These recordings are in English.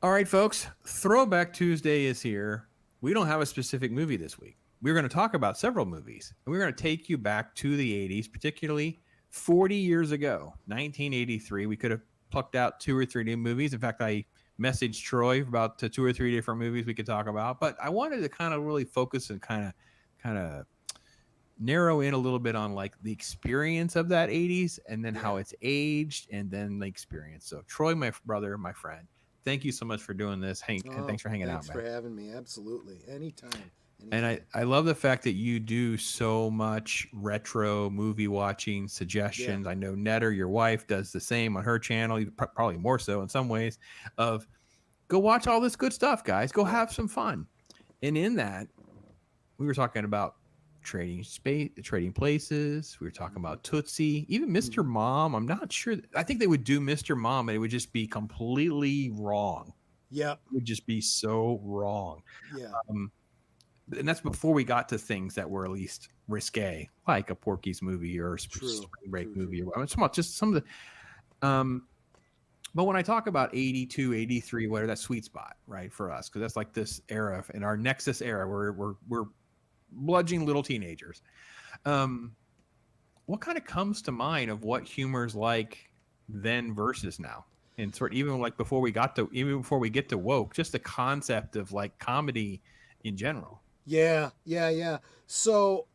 All right, folks, Throwback Tuesday is here. We don't have a specific movie this week. We're going to talk about several movies, and we're going to take you back to the 80s, particularly 40 years ago, 1983. We could have plucked out two or three new movies. In fact, I messaged Troy about two or three different movies we could talk about, but I wanted to kind of really focus and kind of narrow in a little bit on like the experience of that 80s and then how it's aged and then the experience. So Troy, my brother, my friend, thank you so much for doing this, Hank, and thanks for hanging out, Thanks man. for having me. Absolutely. Anytime. And Anytime. I love the fact that you do so much retro movie watching Yeah. suggestions. I know Netter, your wife, does the same on her channel, probably more so in some ways, of go watch all this good stuff, guys. Go have some fun. And in that, we were talking about trading space, trading places. We were talking about Tootsie, even Mr. Mom. I'm not sure. I think they would do Mr. Mom, and it would just be completely wrong. Yep. It would just be so wrong. Yeah. And that's before we got to things that were at least risque, like a Porky's movie or a True. Spring Break True. movie. Or just some of the. But when I talk about 82, 83, whatever, that sweet spot, right, for us, because that's like this era in our Nexus era where we're bludgeoning little teenagers. What kind of comes to mind of what humor's like then versus now? And sort of even before we get to woke, just the concept of like comedy in general. Yeah. So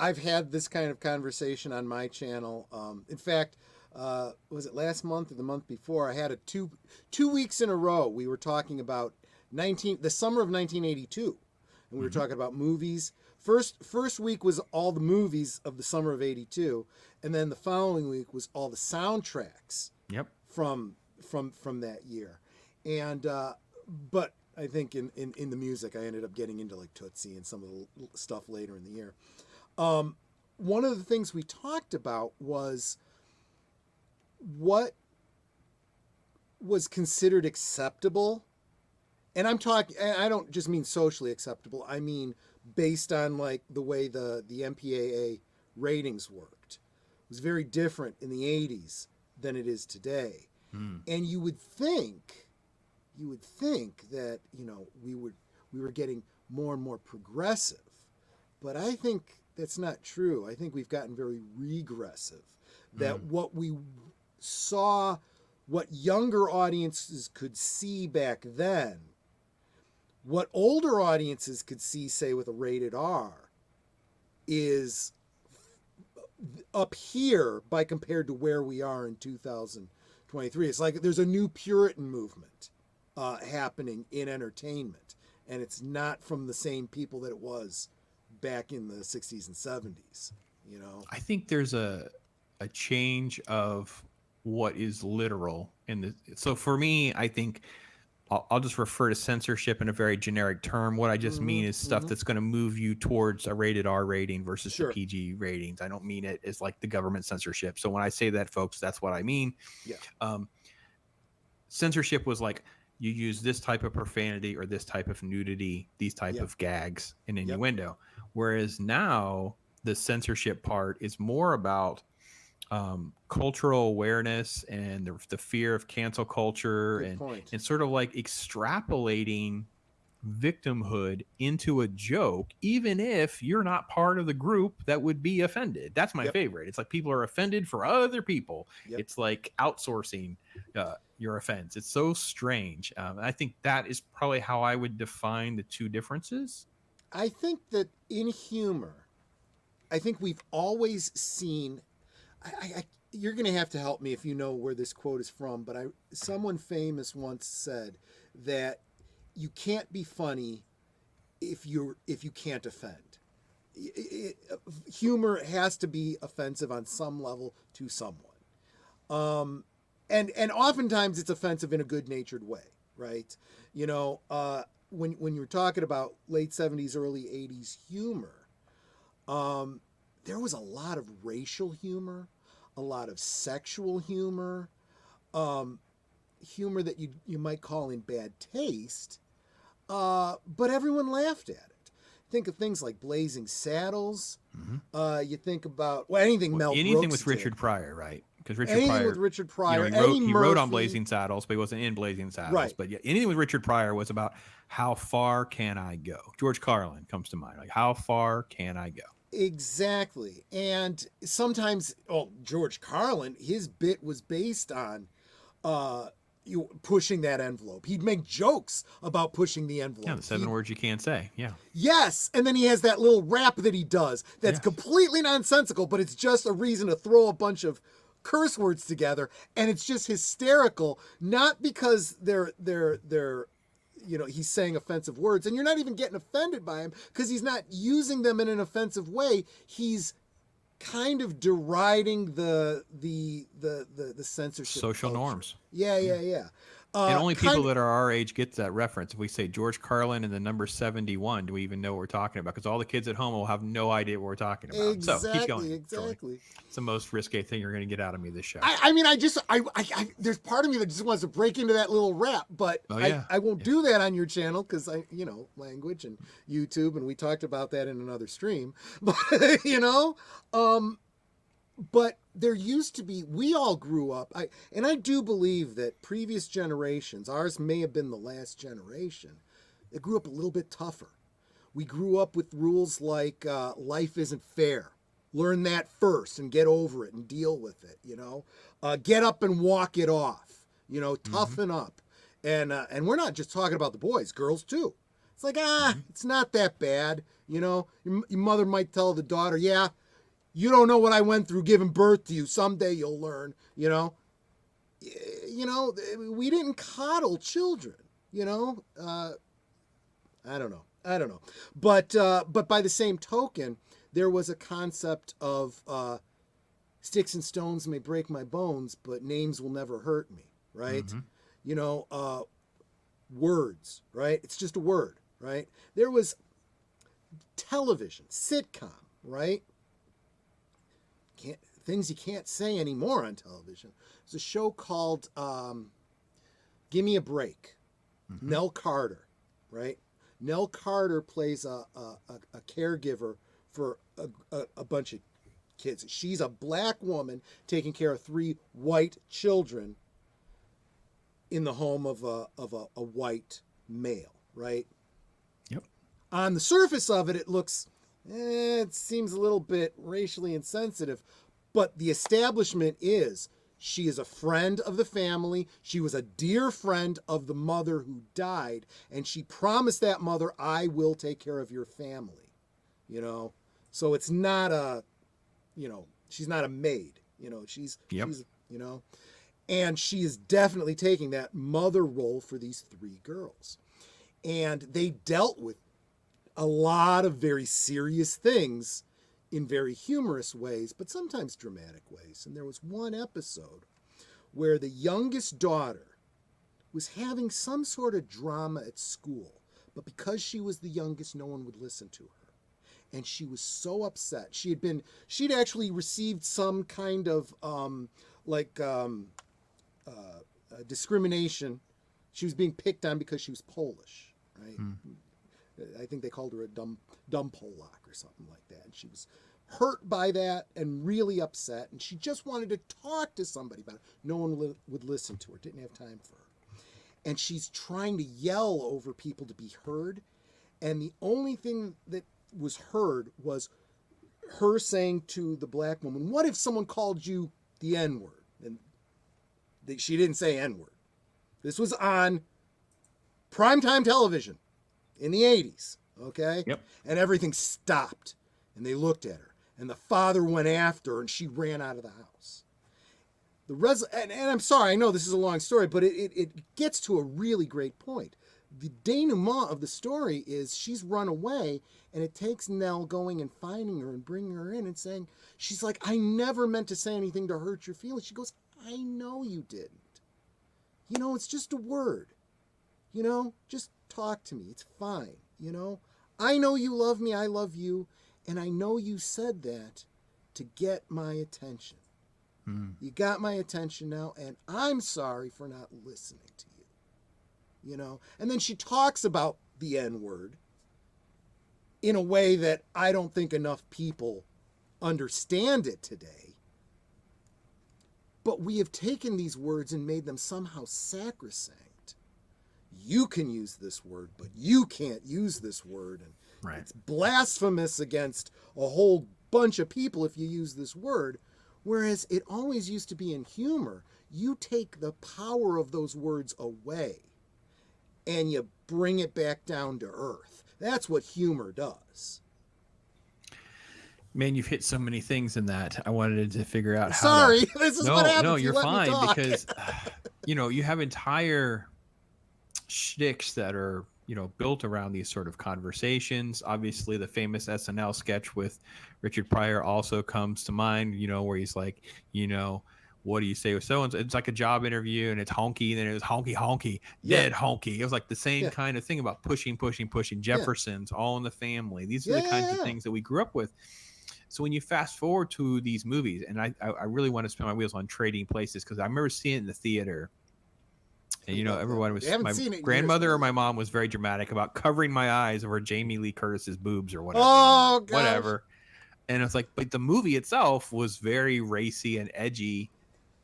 I've had this kind of conversation on my channel. In fact, was it last month or the month before? I had a two weeks in a row. We were talking about the summer of 1982, and we were talking about movies. First week was all the movies of the summer of '82, and then the following week was all the soundtracks. Yep. From that year, and but I think in the music I ended up getting into like Tootsie and some of the stuff later in the year. One of the things we talked about was what was considered acceptable, and I'm talking. I don't just mean socially acceptable. I mean based on like the way the MPAA ratings worked. It was very different in the 80s than it is today. And you would think that we were getting more and more progressive, but I think that's not true. I think we've gotten very regressive. That what we saw, what younger audiences could see back then, what older audiences could see, say with a rated R, is up here by compared to where we are in 2023. It's like there's a new Puritan movement happening in entertainment, and it's not from the same people that it was back in the 60s and 70s. I think there's a change of what is literal in the. So for me, I think I'll just refer to censorship in a very generic term. What I just mean is stuff that's going to move you towards a rated R rating versus the PG ratings. I don't mean it as like the government censorship. So when I say that, folks, that's what I mean. Yeah. Censorship was like you use this type of profanity or this type of nudity, these type of gags and innuendo. Whereas now the censorship part is more about cultural awareness and the fear of cancel culture and sort of like extrapolating victimhood into a joke, even if you're not part of the group that would be offended. That's my favorite. It's like people are offended for other people. It's like outsourcing your offense. It's so strange. I think that is probably how I would define the two differences. I think that in humor, I think we've always seen. You're going to have to help me if you know where this quote is from, but someone famous once said that you can't be funny if you can't offend. Humor has to be offensive on some level to someone, and oftentimes it's offensive in a good-natured way, right? When you're talking about late 70s, early 80s humor, there was a lot of racial humor, a lot of sexual humor, humor that you might call in bad taste, but everyone laughed at it. Think of things like Blazing Saddles. You think about anything Mel Brooks anything with did. Richard Pryor, right? because Richard anything Pryor, with Richard Pryor, he Eddie wrote on Murphy. Blazing Saddles, but he wasn't in Blazing Saddles. Right. But yeah, anything with Richard Pryor was about how far can I go. George Carlin comes to mind, like how far can I go. Exactly. And sometimes, George Carlin, his bit was based on you pushing that envelope. He'd make jokes about pushing the envelope. Yeah, the 7 words you can't say. Yeah. Yes, and then he has that little rap that he does that's completely nonsensical, but it's just a reason to throw a bunch of curse words together, and it's just hysterical. Not because they're he's saying offensive words, and you're not even getting offended by him because he's not using them in an offensive way. He's kind of deriding the censorship social culture. norms. Yeah. And only people that are our age get that reference. If we say George Carlin and the number 71, do we even know what we're talking about? Because all the kids at home will have no idea what we're talking about. Exactly, so keep going. Exactly. It's the most risque thing you're going to get out of me this show. I mean, there's part of me that just wants to break into that little rap, but I won't do that on your channel because language and YouTube, and we talked about that in another stream. But but there used to be, we all grew up, I do believe that previous generations, ours may have been the last generation, it grew up a little bit tougher. We grew up with rules like life isn't fair. Learn that first and get over it and deal with it, get up and walk it off, toughen up. And we're not just talking about the boys, girls too. It's like, it's not that bad. Your mother might tell the daughter, yeah, you don't know what I went through giving birth to you. Someday you'll learn, we didn't coddle children, I don't know. But by the same token, there was a concept of sticks and stones may break my bones, but names will never hurt me, right? Words, right? It's just a word, right? There was television, sitcom, right? Things you can't say anymore on television. There's a show called Give Me a Break. Nell Carter, right? Nell Carter plays a caregiver for a bunch of kids. She's a black woman taking care of 3 white children in the home of a white male, right? Yep. On the surface of it, it looks, it seems a little bit racially insensitive, but the establishment is she is a friend of the family. She was a dear friend of the mother who died, and she promised that mother, I will take care of your family, So it's not she's not a maid, she's, and she is definitely taking that mother role for these 3 girls. And they dealt with a lot of very serious things in very humorous ways, but sometimes dramatic ways. And there was one episode where the youngest daughter was having some sort of drama at school, but because she was the youngest, no one would listen to her. And she was so upset. She'd actually received some kind of discrimination. She was being picked on because she was Polish, right? I think they called her a dumb Polak or something like that. And she was hurt by that and really upset. And she just wanted to talk to somebody about it. No one would listen to her. Didn't have time for her. And she's trying to yell over people to be heard. And the only thing that was heard was her saying to the black woman, what if someone called you the N-word? And she didn't say N-word. This was on primetime television in the 80s, okay? Yep. And everything stopped, and they looked at her, and the father went after her, and she ran out of the house. And I'm sorry, I know this is a long story, but it gets to a really great point. The denouement of the story is she's run away, and it takes Nell going and finding her and bringing her in and saying, she's like, I never meant to say anything to hurt your feelings. She goes, I know you didn't. It's just a word. Just talk to me. It's fine. I know you love me. I love you. And I know you said that to get my attention. You got my attention now, and I'm sorry for not listening to you. And then she talks about the N-word in a way that I don't think enough people understand it today. But we have taken these words and made them somehow sacrosanct. You can use this word, but you can't use this word. And Right. it's blasphemous against a whole bunch of people if you use this word. Whereas it always used to be in humor. You take the power of those words away and you bring it back down to earth. That's what humor does. Man, you've hit so many things in that. I wanted to figure out how Sorry, to... this is what happens. No, You you're let me fine talk. because, you have entire shticks that are, built around these sort of conversations. Obviously, the famous SNL sketch with Richard Pryor also comes to mind, where he's like, what do you say with so-and-so? It's like a job interview and it's honky, and then it was honky, dead honky. It was like the same kind of thing about pushing. Jeffersons, All in the Family. These are the kinds of things that we grew up with. So when you fast forward to these movies, and I really want to spin my wheels on Trading Places, because I remember seeing it in the theater. And, everyone was, my grandmother or my mom was very dramatic about covering my eyes over Jamie Lee Curtis's boobs or whatever. Oh, gosh. Whatever. And it's like, but the movie itself was very racy and edgy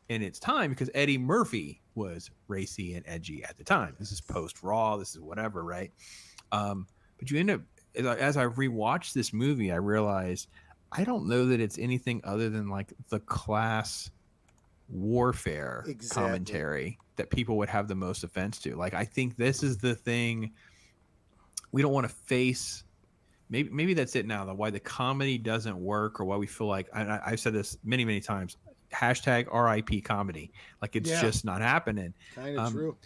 in its time because Eddie Murphy was racy and edgy at the time. This is post Raw. This is whatever, right? But you end up, as I rewatched this movie, I realized I don't know that it's anything other than like the class warfare commentary that people would have the most offense to. Like, I think this is the thing we don't want to face. Maybe that's it now, though, why the comedy doesn't work, or why we feel like, I've said this many times, hashtag RIP comedy. Like, it's just not happening. Kind of true.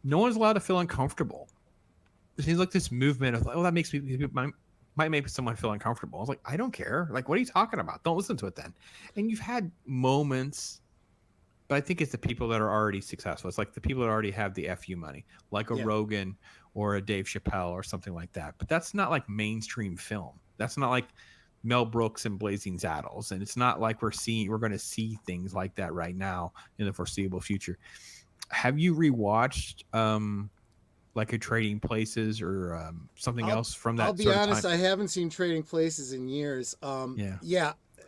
No one's allowed to feel uncomfortable. It seems like this movement of, that makes me, might make someone feel uncomfortable. I was like, I don't care. Like, what are you talking about? Don't listen to it then. And you've had moments, but I think it's the people that are already successful. It's like the people that already have the FU money, like a Rogan or a Dave Chappelle or something like that. But that's not like mainstream film. That's not like Mel Brooks and Blazing Saddles. And it's not like we're going to see things like that right now in the foreseeable future. Have you rewatched like a Trading Places or something else from that? I'll be honest, I haven't seen Trading Places in years.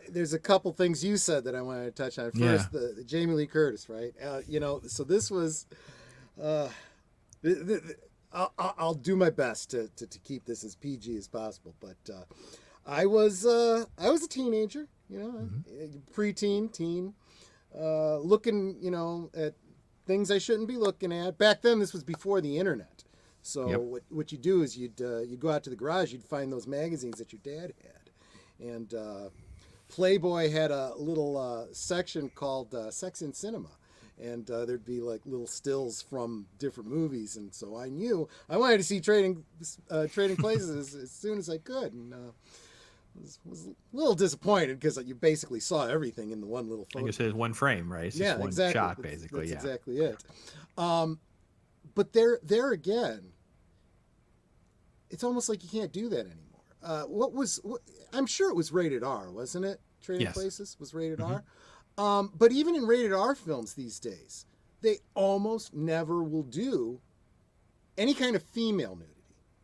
There's a couple things you said that I wanted to touch on. First, the Jamie Lee Curtis, right? So this was, I'll do my best to keep this as PG as possible. But I was a teenager, preteen, teen, looking, at things I shouldn't be looking at. Back then, this was before the internet. So what you do is you'd go out to the garage, you'd find those magazines that your dad had, and Playboy had a little section called Sex in Cinema, and there'd be like little stills from different movies, and so I knew I wanted to see Trading Places as soon as I could, and was a little disappointed because you basically saw everything in the one little photo. I guess it's one frame, right? It's just one shot, basically. That's exactly it. But there again, it's almost like you can't do that anymore. I'm sure it was rated R, wasn't it? Trading Places was rated R. But even in rated R films these days, they almost never will do any kind of female nudity.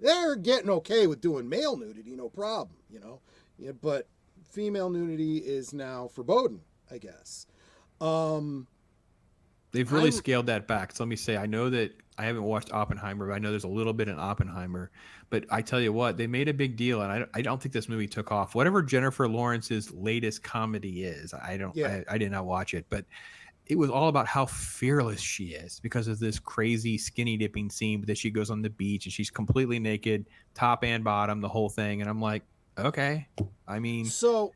They're getting okay with doing male nudity, no problem, but female nudity is now verboten, I guess. They've really scaled that back. So let me say, I know that I haven't watched Oppenheimer, but I know there's a little bit in Oppenheimer. But I tell you what, they made a big deal, and I don't think this movie took off. Whatever Jennifer Lawrence's latest comedy is, I did not watch it, but it was all about how fearless she is because of this crazy skinny dipping scene that she goes on the beach and she's completely naked, top and bottom, the whole thing. And I'm like, okay, I mean, so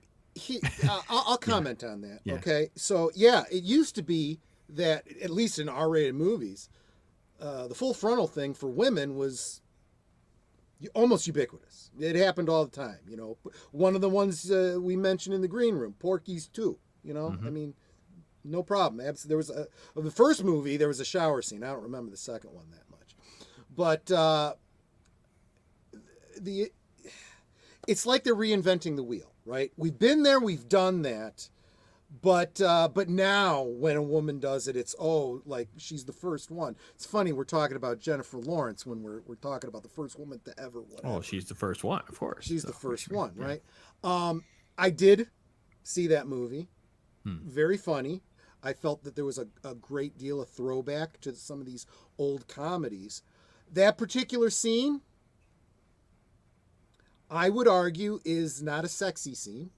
I'll comment on that. Yeah. Okay, so it used to be that at least in R-rated movies, the full frontal thing for women was almost ubiquitous. It happened all the time. One of the ones we mentioned in the green room, Porky's 2. I mean, no problem. There was the first movie, there was a shower scene. I don't remember the second one that much, but it's like they're reinventing the wheel, right? We've been there, we've done that. But now when a woman does it, it's like she's the first one. It's funny, we're talking about Jennifer Lawrence when we're talking about the first woman to ever whatever. Oh, she's the first one, of course. She's the first one, right? I did see that movie. Very funny. I felt that there was a great deal of throwback to some of these old comedies. That particular scene, I would argue, is not a sexy scene.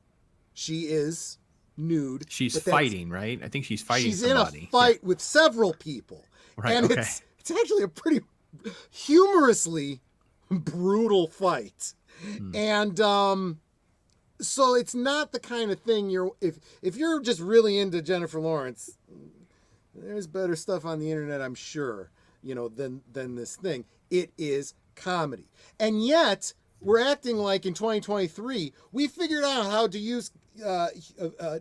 She is nude. She's but fighting, right? I think she's fighting she's somebody. in a fight with several people. Right, And okay. it's actually a pretty humorously brutal fight. And so it's not the kind of thing if you're just really into Jennifer Lawrence, there's better stuff on the internet, I'm sure, than this thing. It is comedy. And yet we're acting like in 2023 we figured out how to use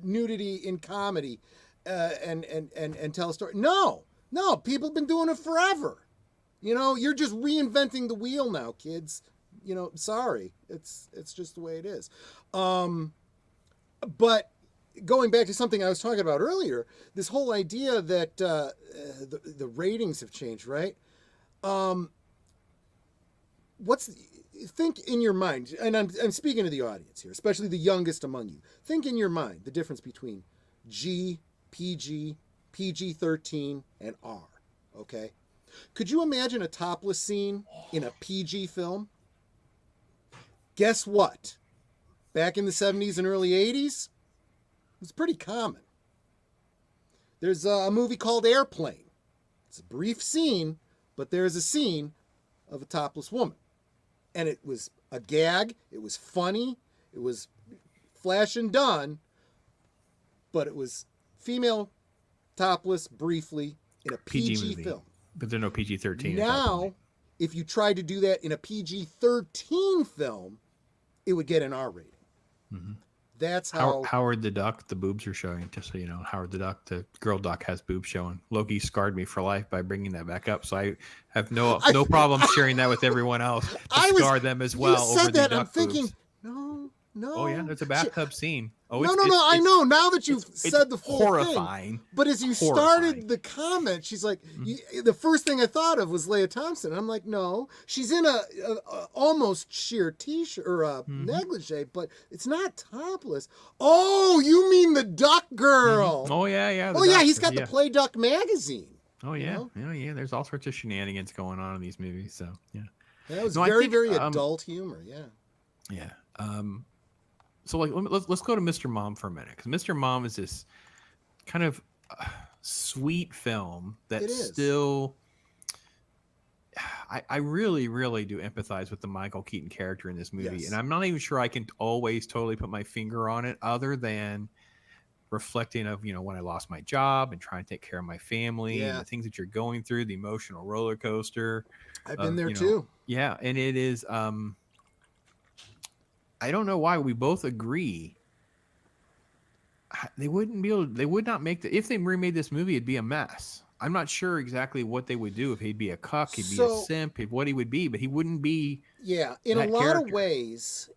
nudity in comedy and tell a story. No, people have been doing it forever. You're just reinventing the wheel now, kids. Sorry, it's just the way it is. But going back to something I was talking about earlier, this whole idea that the ratings have changed, right? Think in your mind, and I'm speaking to the audience here, especially the youngest among you. Think in your mind the difference between G, PG, PG-13, and R. Okay, could you imagine a topless scene in a PG film? Guess what? Back in the 70s and early 80s, it was pretty common. There's a movie called Airplane. It's a brief scene, but there's a scene of a topless woman. And it was a gag, it was funny, it was flash and done, but it was female topless briefly in a PG film. But there's no PG-13. Now, if you tried to do that in a PG-13 film, it would get an R rating. Mm-hmm. That's how Howard the Duck, the boobs are showing, just so you know. Howard the Duck, the girl duck, has boobs showing. Loki scarred me for life by bringing that back up, so I have no problem sharing that with everyone else to scar them as well. You said over that, the duck I'm thinking, boobs. No. Oh yeah, there's a bathtub scene. Oh, No, I know. Now that you've said the full horrifying. thing. But as you started the comment, she's like, the first thing I thought of was Leah Thompson. I'm like, no, she's in a almost sheer t-shirt or a negligee, but it's not topless. Oh, you mean the duck girl? Oh yeah. Oh yeah, he's got the Play Duck magazine. Oh yeah, yeah. There's all sorts of shenanigans going on in these movies. So yeah, that was very adult humor. Yeah. Yeah. So like let's go to Mr. Mom for a minute, because Mr. Mom is this kind of sweet film that still I really do empathize with the Michael Keaton character in this movie. And I'm not even sure I can always totally put my finger on it, other than reflecting of when I lost my job and trying to take care of my family and the things that you're going through, the emotional roller coaster. I've been there too. Yeah, and it is I don't know why we both agree they would not make if they remade this movie, it'd be a mess. I'm not sure exactly what they would do. If he'd be a cuck, he'd be a simp, what he would be, but he wouldn't be. Yeah, in a lot of ways,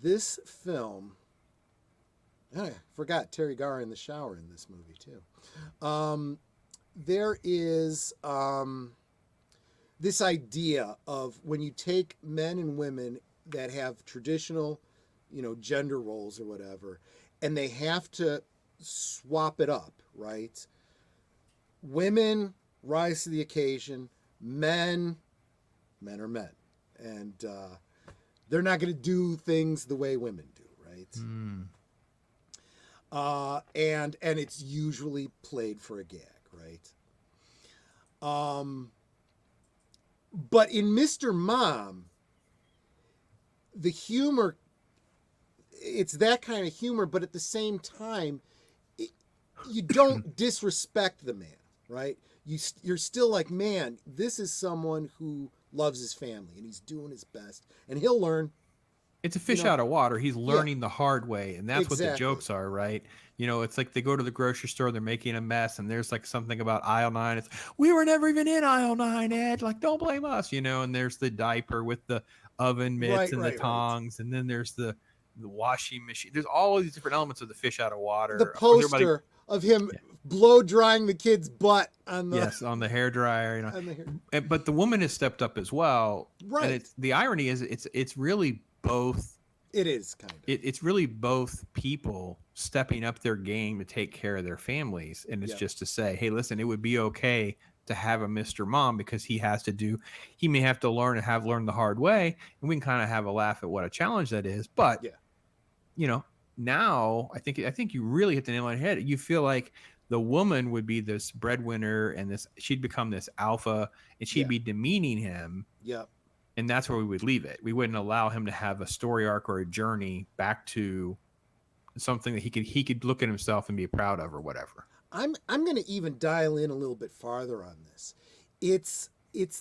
this film. I forgot Terry Garr in the shower in this movie too. There is this idea of when you take men and women that have traditional, gender roles or whatever, and they have to swap it up, right? Women rise to the occasion. Men are men, and they're not going to do things the way women do, right? And it's usually played for a gag, right? But in Mr. Mom, the humor, it's that kind of humor, but at the same time, you don't disrespect the man, right? You're still like, man, this is someone who loves his family and he's doing his best, and he'll learn. It's a fish out of water. He's learning the hard way, and that's what the jokes are, right? It's like they go to the grocery store, they're making a mess, and there's like something about aisle 9. It's, we were never even in aisle 9, Ed. Like, don't blame us, and there's the diaper with the oven mitts and the tongs, and then there's the washing machine. There's all of these different elements of the fish out of water. The poster of him blow drying the kid's butt on the on the hair dryer. But the woman has stepped up as well, right? And the irony is, it's really both. It is kind of. It's really both people stepping up their game to take care of their families. And it's Yep. just to say, hey, listen, it would be okay to have a Mr. Mom because he may have to learn and have learned the hard way. And we can kind of have a laugh at what a challenge that is. But, Yeah. you know, now I think you really hit the nail on the head. You feel like the woman would be this breadwinner and she'd become this alpha and she'd be demeaning him. Yep. And that's where we would leave it. We wouldn't allow him to have a story arc or a journey back to something that he could look at himself and be proud of or whatever. I'm going to even dial in a little bit farther on this. It's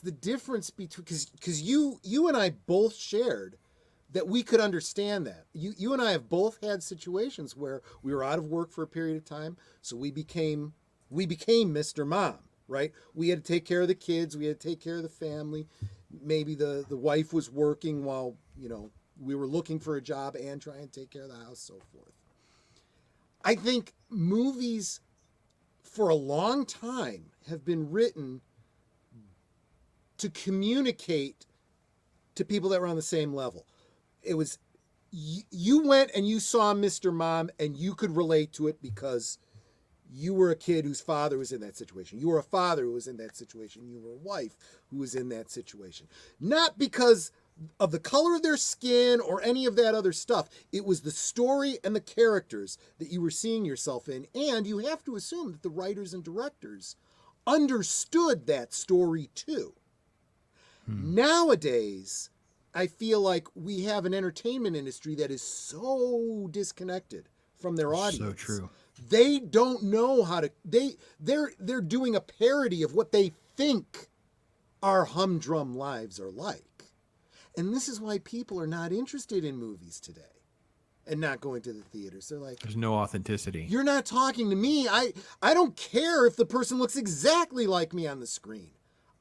the difference between, because you and I both shared that we could understand that. You and I have both had situations where we were out of work for a period of time, so we became Mr. Mom, right? We had to take care of the kids, we had to take care of the family. Maybe the wife was working while, we were looking for a job and trying to take care of the house, so forth. I think movies for a long time have been written to communicate to people that were on the same level. It was, you went and you saw Mr. Mom and you could relate to it because you were a kid whose father was in that situation. You were a father who was in that situation. You were a wife who was in that situation. Not because of the color of their skin or any of that other stuff. It was the story and the characters that you were seeing yourself in. And you have to assume that the writers and directors understood that story too. Nowadays, I feel like we have an entertainment industry that is so disconnected from their audience. So true. They don't know how to, they're doing a parody of what they think our humdrum lives are like. And this is why people are not interested in movies today and not going to the theaters. They're like, there's no authenticity. You're not talking to me. I don't care if the person looks exactly like me on the screen.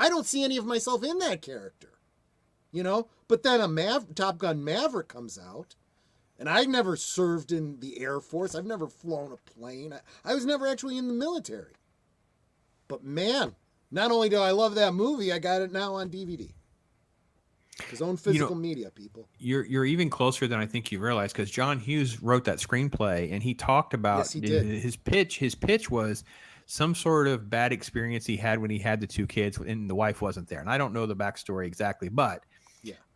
I don't see any of myself in that character, But then Top Gun Maverick comes out, and I never served in the Air Force. I've never flown a plane. I was never actually in the military. But man, not only do I love that movie, I got it now on DVD. His own physical media, people. You're even closer than I think you realize, because John Hughes wrote that screenplay and he talked about his pitch. His pitch was some sort of bad experience he had when he had the two kids and the wife wasn't there. And I don't know the backstory exactly, but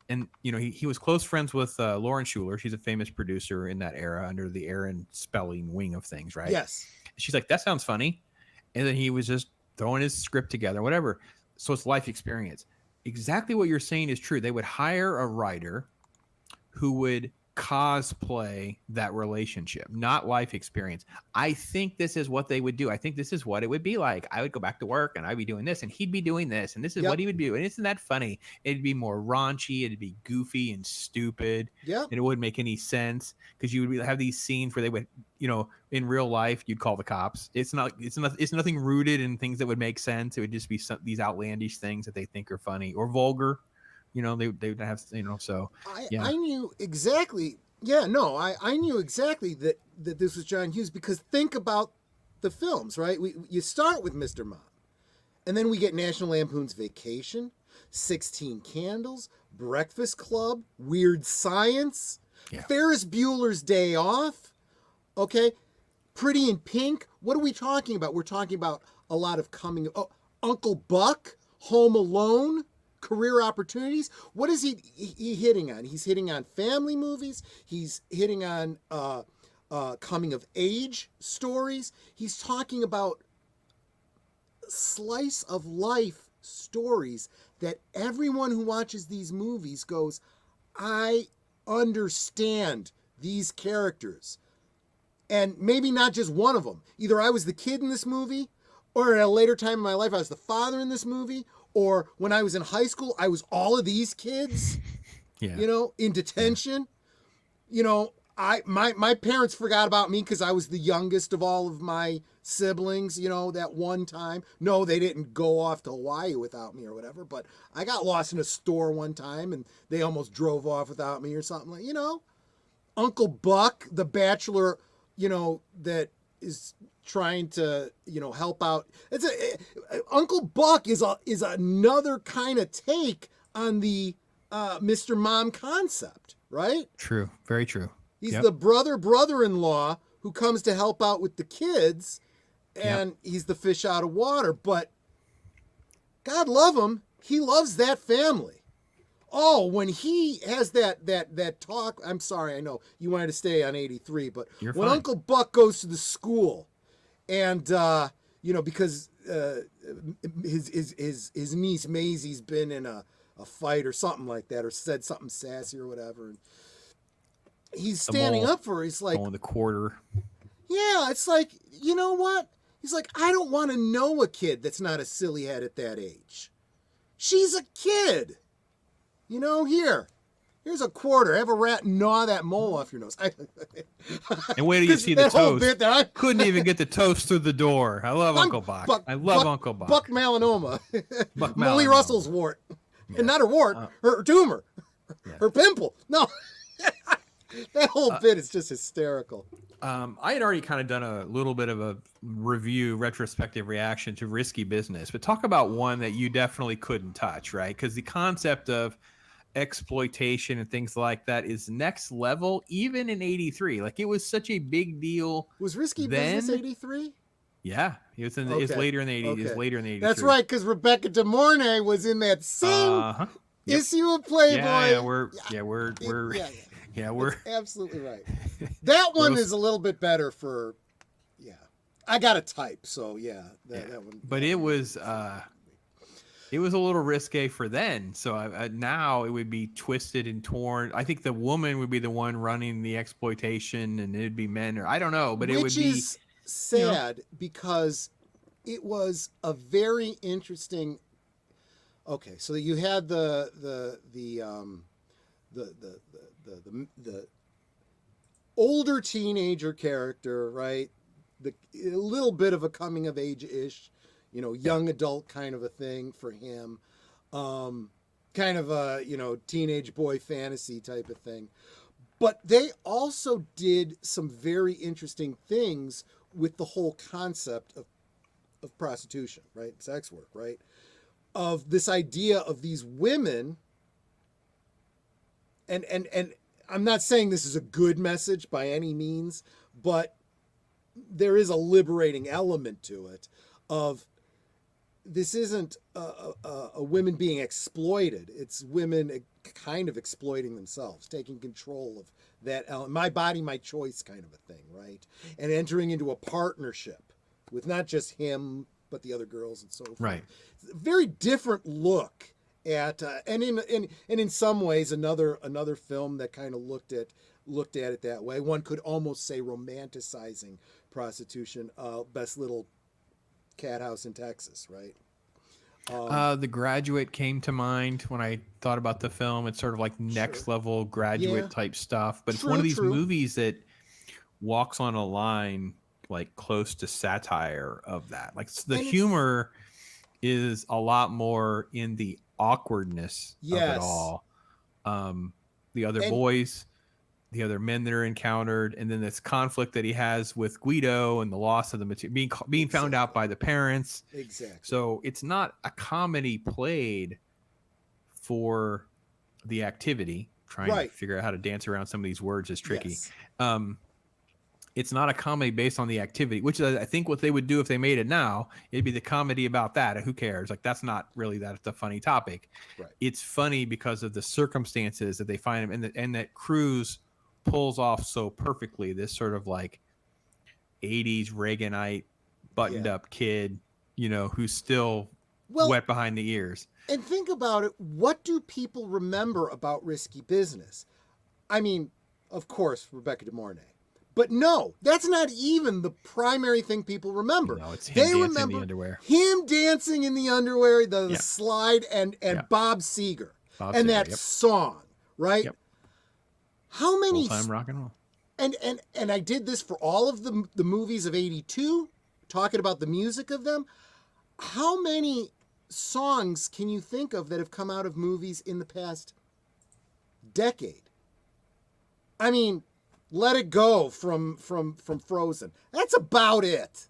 and he was close friends with Lauren Schuler. She's a famous producer in that era under the Aaron Spelling wing of things, right? Yes. She's like, that sounds funny. And then he was just throwing his script together, whatever. So it's life experience. Exactly what you're saying is true. They would hire a writer who would cosplay that relationship, not life experience. I think this is what they would do. I think this is what it would be like. I would go back to work and I'd be doing this and he'd be doing this. And this is what he would do. And isn't that funny? It'd be more raunchy. It'd be goofy and stupid. Yeah. And it wouldn't make any sense because you would have these scenes where they would, in real life, you'd call the cops. It's nothing rooted in things that would make sense. It would just be these outlandish things that they think are funny or vulgar. They would have, so. Yeah. I knew exactly. Yeah, no, I knew exactly that this was John Hughes because think about the films, right? You start with Mr. Mom, and then we get National Lampoon's Vacation, 16 Candles, Breakfast Club, Weird Science, Ferris Bueller's Day Off, okay? Pretty in Pink. What are we talking about? We're talking about a lot of Uncle Buck, Home Alone, Career Opportunities. What is he hitting on? He's hitting on family movies. He's hitting on coming of age stories. He's talking about slice of life stories that everyone who watches these movies goes, I understand these characters. And maybe not just one of them. Either I was the kid in this movie, or at a later time in my life, I was the father in this movie, or when I was in high school, I was all of these kids, in detention. My parents forgot about me because I was the youngest of all of my siblings, that one time. No, they didn't go off to Hawaii without me or whatever, but I got lost in a store one time and they almost drove off without me or something like, Uncle Buck, the bachelor, that is trying to help out. Uncle Buck is another kind of take on the Mr. Mom concept, right? True, very true. He's the brother-in-law who comes to help out with the kids, and he's the fish out of water. But God love him, he loves that family. Oh, when he has that talk, I'm sorry, I know you wanted to stay on 83, but You're when fine. Uncle Buck goes to the school, and because his niece Maisie's been in a fight or something like that, or said something sassy or whatever, and he's standing up for her. He's like, the quarter. yeah, it's like, you know what? He's like, I don't want to know a kid that's not a silly head at that age. She's a kid. Here's a quarter. Have a rat gnaw that mole off your nose. And wait till you see the whole toast. bit there, Couldn't even get the toast through the door. I love Uncle Buck. I love Uncle Buck. Buck melanoma. Buck Molly melanoma. Russell's wart. Yeah. And not her wart, her tumor. Yeah. Her pimple. No. That whole bit is just hysterical. I had already kind of done a little bit of a retrospective reaction to Risky Business, but talk about one that you definitely couldn't touch, right? Because the concept of exploitation and things like that is next level, even in 83. Like, it was such a big deal. Was Risky Business 83? Yeah, it was it's later in the 80s. Okay. It's later in the 80s. That's right, because Rebecca De Mornay was in that same issue of Playboy. We're absolutely right. That one is a little bit better for, I got a type, so that one. But it was a little risque for then. So now it would be twisted and torn. I think the woman would be the one running the exploitation, and it'd be men, or I don't know, but it would be sad because it was a very interesting. Okay, so you had the older teenager character, right? A little bit of a coming of age-ish, young adult kind of a thing for him. Kind of a, teenage boy fantasy type of thing. But they also did some very interesting things with the whole concept of prostitution, right? Sex work, right? Of this idea of these women. And I'm not saying this is a good message by any means, but there is a liberating element to it of this isn't a women being exploited. It's women kind of exploiting themselves, taking control of that element. My body, my choice kind of a thing, right? And entering into a partnership with not just him, but the other girls and so forth. Right. It's a very different look at and in some ways another film that kind of looked at it that way. One could almost say romanticizing prostitution. Best Little Cat House in Texas, right? The Graduate came to mind when I thought about the film. It's sort of like next level Graduate type stuff, but it's one of these movies that walks on a line like close to satire of that. Like the humor is a lot more in the awkwardness of it all. The other boys, the other men that are encountered, and then this conflict that he has with Guido and the loss of the material, being found out by the parents. Exactly. So it's not a comedy played for the activity. Trying to figure out how to dance around some of these words is tricky. Yes. It's not a comedy based on the activity, which is, I think, what they would do if they made it now. It'd be the comedy about that. Who cares? Like, that's not really that's a funny topic. Right. It's funny because of the circumstances that they find him, and that Cruise pulls off so perfectly. This sort of like 80s Reaganite buttoned up kid, who's still wet behind the ears. And think about it. What do people remember about Risky Business? I mean, of course, Rebecca De Mornay. But no, that's not even the primary thing people remember. No, it's him dancing in the underwear. Him dancing in the underwear, the slide, and Bob Seger. And that song, right? Yep. How many... Full-time rock and roll. And I did this for all of the movies of 82, talking about the music of them. How many songs can you think of that have come out of movies in the past decade? I mean... Let It Go from Frozen. That's about it.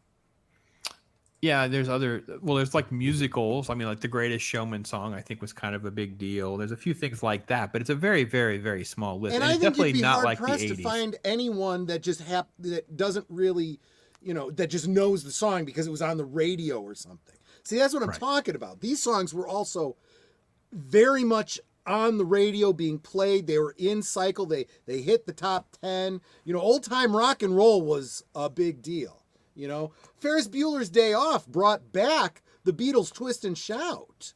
Yeah, there's there's like musicals. I mean, like The Greatest Showman song, I think was kind of a big deal. There's a few things like that, but it's a very, very, very small list. And And I it's think you'd definitely be not hard like the pressed to 80s. find anyone that just that doesn't really, that just knows the song because it was on the radio or something. See, that's what I'm talking about. These songs were also very much on the radio being played. They were in cycle. They hit the top 10. Old time rock and roll was a big deal. Ferris Bueller's Day Off brought back the Beatles' Twist and Shout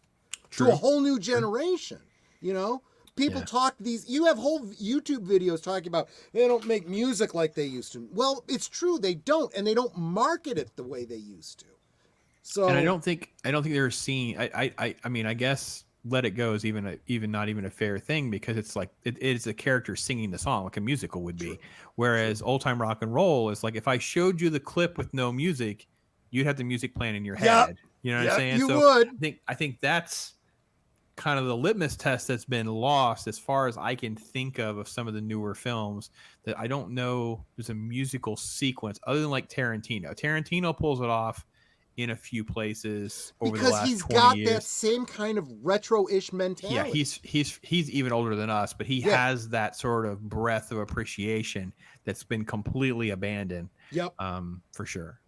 to a whole new generation. People talk you have whole YouTube videos talking about they don't make music like they used to. Well, it's true, they don't, and they don't market it the way they used to. So, and I don't think they're seeing. I mean, I guess Let It Go is even not even a fair thing, because it's like it is a character singing the song like a musical would be. Whereas old time rock and roll is like, if I showed you the clip with no music, you'd have the music playing in your head. You know what I'm saying? You would. I think that's kind of the litmus test that's been lost as far as I can think of some of the newer films, that I don't know there's a musical sequence other than like Tarantino. Tarantino pulls it off in a few places over the last 20 years. Because he's got that same kind of retro-ish mentality. Yeah, he's even older than us, but he has that sort of breadth of appreciation that's been completely abandoned. Yep. For sure.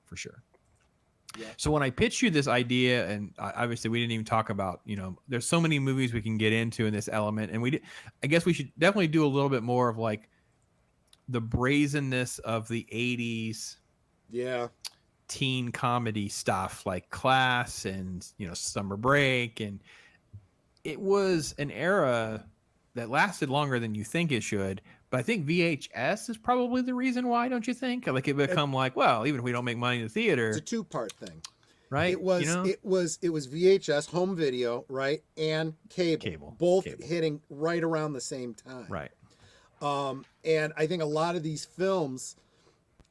Yep. So when I pitched you this idea, and obviously we didn't even talk about, there's so many movies we can get into in this element, and I guess we should definitely do a little bit more of like the brazenness of the 80s. Yeah. Teen comedy stuff like Class and Summer Break, and it was an era that lasted longer than you think it should. But I think VHS is probably the reason why, don't you think? Like it become like, well, even if we don't make money in the theater, it's a two-part thing, right? It was VHS, home video, right, and cable. Both hitting right around the same time, right? And I think a lot of these films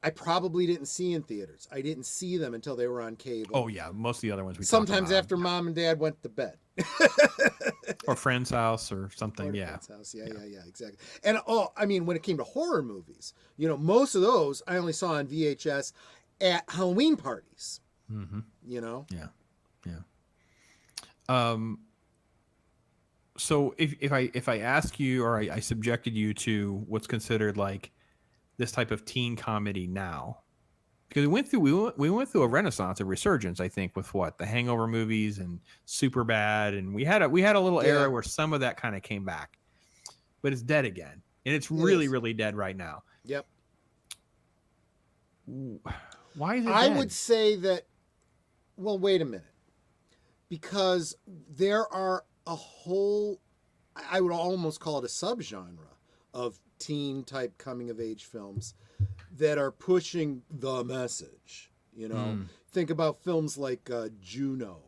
I probably didn't see in theaters. I didn't see them until they were on cable. Oh yeah, most of the other ones we sometimes after mom and dad went to bed, or friend's house or something. Friend's house. Yeah, exactly. And I mean, when it came to horror movies, most of those I only saw on VHS at Halloween parties. Mm-hmm. Yeah. So if I ask you, or I subjected you to what's considered like this type of teen comedy now, because we went through a renaissance, a resurgence, I think, with the Hangover movies and Superbad, and we had a little era where some of that kind of came back, but it's dead again, and it's really dead right now. Yep. Why is it I dead? would say that. Well, wait a minute, because there are a whole, I would almost call it a subgenre of teen type coming of age films that are pushing the message. Think about films like Juno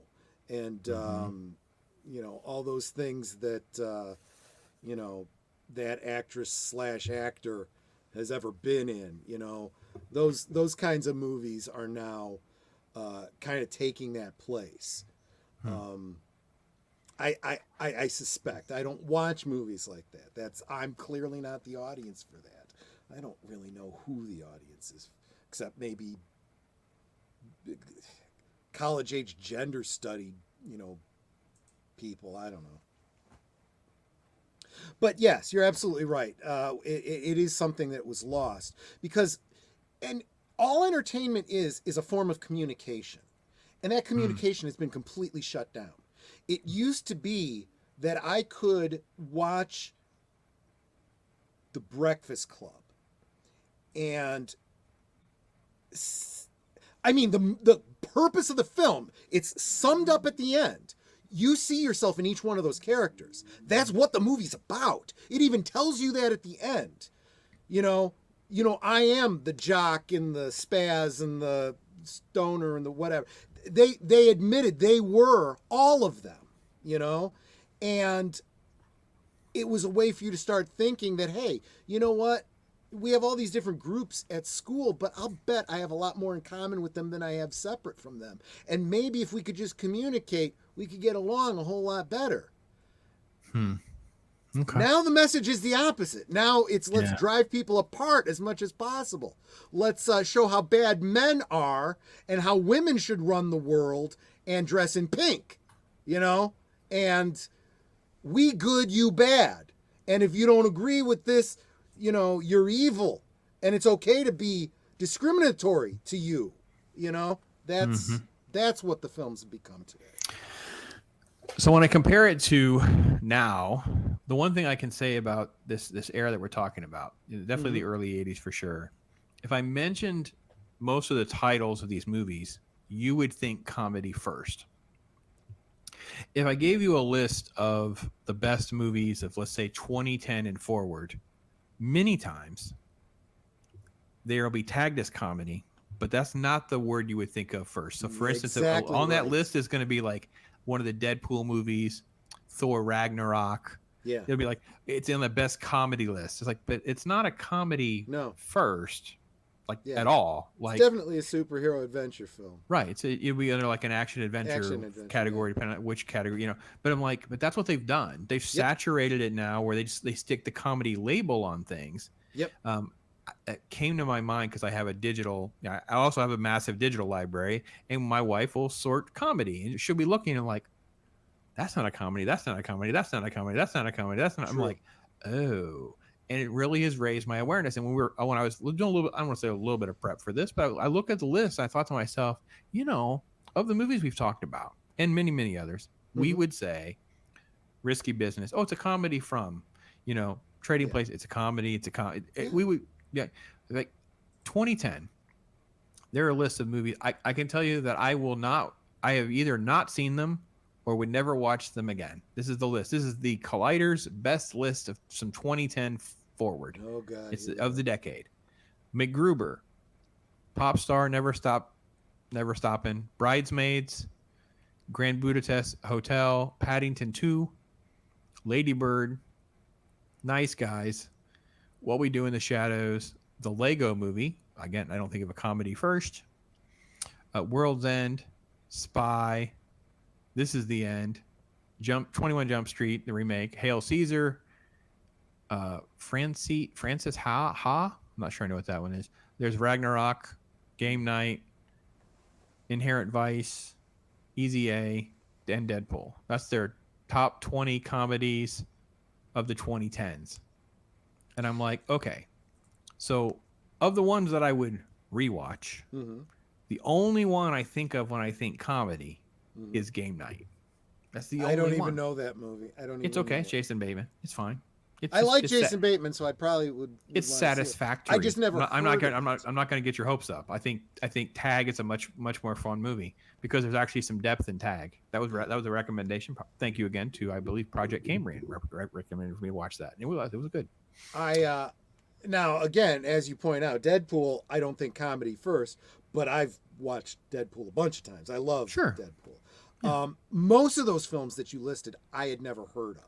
and all those things that that actress / actor has ever been in. Those kinds of movies are now kind of taking that place. I suspect. I don't watch movies like that. I'm clearly not the audience for that. I don't really know who the audience is, except maybe college-age gender study, people. I don't know. But yes, you're absolutely right. It is something that was lost because, and all entertainment is a form of communication, and that communication has been completely shut down. It used to be that I could watch The Breakfast Club, and I mean the purpose of the film, it's summed up at the end. You see yourself in each one of those characters. That's what the movie's about. It even tells you that at the end. I am the jock and the spaz and the stoner and the whatever. They admitted they were all of them, and it was a way for you to start thinking that, hey, you know what? We have all these different groups at school, but I'll bet I have a lot more in common with them than I have separate from them. And maybe if we could just communicate, we could get along a whole lot better. Okay. Now the message is the opposite. Now it's let's Yeah. drive people apart as much as possible. Let's show how bad men are and how women should run the world and dress in pink, you know? And we good, you bad. And if you don't agree with this, you know, you're evil. And it's okay to be discriminatory to you, you know? That's what the films have become today. So when I compare it to now, the one thing I can say about this era that we're talking about, definitely the early 80s for sure. If I mentioned most of the titles of these movies, you would think comedy first. If I gave you a list of the best movies of, let's say, 2010 and forward, many times they will be tagged as comedy, but that's not the word you would think of first. So, for instance, Exactly on that right. list is going to be like one of the Deadpool movies, Thor Ragnarok. Yeah. It'll be like it's in the best comedy list. It's like, but it's not a comedy first, like at all. Like it's definitely a superhero adventure film. Right. It'll be under like an action adventure category, depending on which category, you know. But I'm like, but that's what they've done. They've saturated it now, where they stick the comedy label on things. Yep. It came to my mind because I have a digital. I also have a massive digital library, and my wife will sort comedy, and she'll be looking and like, that's not a comedy. That's not a comedy. That's not a comedy. That's not a comedy. That's not. True. I'm like, oh. And it really has raised my awareness. And when I was doing a little bit, I don't want to say a little bit of prep for this, but I look at the list. And I thought to myself, you know, of the movies we've talked about and many, many others, we would say Risky Business. Oh, it's a comedy from, you know, Trading Place. It's a comedy. It's a comedy. We would, like 2010. There are lists of movies. I can tell you that I have either not seen them or would never watch them again. This is the list. This is the Collider's best list of some 2010 forward. Oh God, it's of the decade. MacGruber, Pop Star, Never Stoppin', Bridesmaids, Grand Budapest Hotel, Paddington 2, Lady Bird, Nice Guys, What We Do in the Shadows, the Lego Movie. Again, I don't think of a comedy first. World's End, Spy, This Is the End, 21 Jump Street, the remake, Hail Caesar, Francis Ha. I'm not sure I know what that one is. There's Ragnarok, Game Night, Inherent Vice, Easy A, and Deadpool. That's their top 20 comedies of the 2010s. And I'm like, okay. So of the ones that I would rewatch, the only one I think of when I think comedy is Game Night. That's the only one. I don't even know that movie. It's okay. It's Jason Bateman. It's fine. I like Jason Bateman, so I probably would. It's satisfactory. I just never. I'm not going to get your hopes up. I think Tag is a much more fun movie because there's actually some depth in Tag. That was a recommendation. Thank you again to, I believe, Project Cambrian recommended for me to watch that. It was good. Now again, as you point out, Deadpool. I don't think comedy first, but I've watched Deadpool a bunch of times. I love Deadpool. Yeah. Most of those films that you listed, I had never heard of.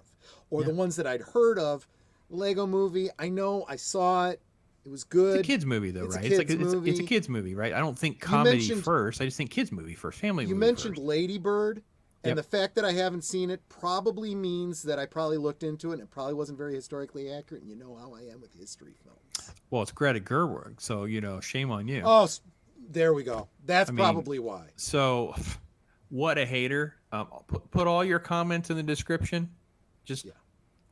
Or the ones that I'd heard of, Lego Movie, I know, I saw it. It was good. It's a kids movie, though, right? It's a kids movie, right? I don't think comedy first. I just think kids movie first, family movie first. You mentioned first. Lady Bird, and the fact that I haven't seen it probably means that I probably looked into it, and it probably wasn't very historically accurate, and you know how I am with history films. Well, it's Greta Gerwig, so, you know, shame on you. Oh, there we go. That's probably why. So, what a hater. Put all your comments in the description. Just...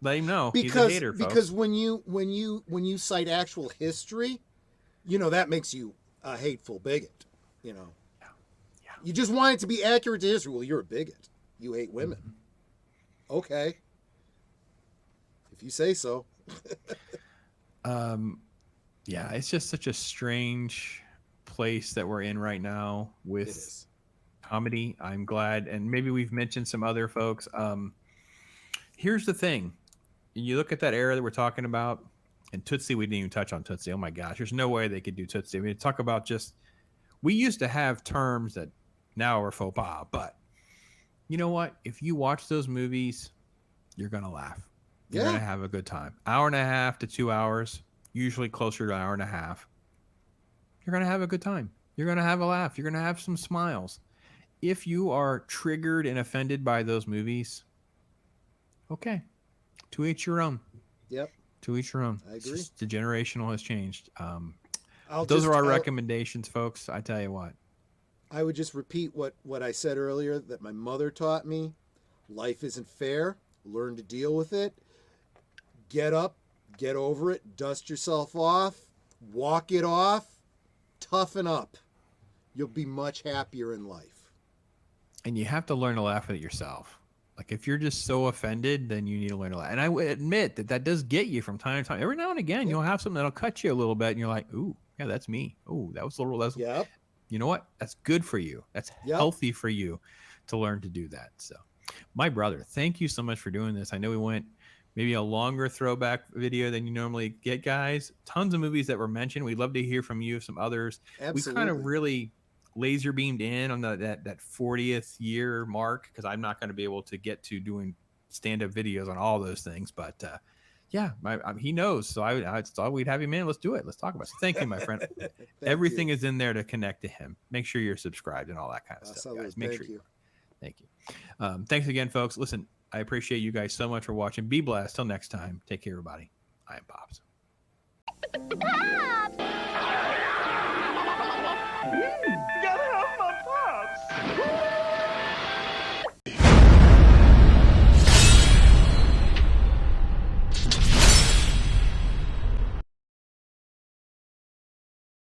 let him know he's a hater, folks. Because when you cite actual history, you know, that makes you a hateful bigot. You know, you just want it to be accurate to history. Well, you're a bigot. You hate women. Okay, if you say so. It's just such a strange place that we're in right now with comedy. I'm glad, and maybe we've mentioned some other folks. Here's the thing. You look at that era that we're talking about, and Tootsie, we didn't even touch on Tootsie. Oh my gosh, there's no way they could do Tootsie. I mean, talk about we used to have terms that now are faux pas, but you know what? If you watch those movies, you're going to laugh. You're going to have a good time. 1.5 to 2 hours, usually closer to 1.5 hours. You're going to have a good time. You're going to have a laugh. You're going to have some smiles. If you are triggered and offended by those movies, okay. To each your own. Yep. To each your own. I agree. The generational has changed. Those are our recommendations, folks. I tell you what. I would just repeat what I said earlier that my mother taught me. Life isn't fair. Learn to deal with it. Get up, get over it, dust yourself off, walk it off, toughen up. You'll be much happier in life. And you have to learn to laugh at it yourself. Like if you're just so offended, then you need to learn to laugh. And I would admit that does get you from time to time. Every now and again, you'll have something that'll cut you a little bit, and you're like, "Ooh, yeah, that's me. Ooh, that was a little." That's, You know what? That's good for you. That's healthy for you to learn to do that. So, my brother, thank you so much for doing this. I know we went maybe a longer throwback video than you normally get, guys. Tons of movies that were mentioned. We'd love to hear from you, some others. Absolutely. We kind of really laser beamed in on that 40th year mark, because I'm not going to be able to get to doing stand-up videos on all those things, but he knows, so I thought we'd have him in. Let's do it. Let's talk about it. So thank you, my friend. Everything is in there to connect to him. Make sure you're subscribed and all that kind of stuff, guys. Make sure you. Thank you. Thanks again, folks. Listen, I appreciate you guys so much for watching. Be blessed. Till next time, take care, everybody. I am Pops.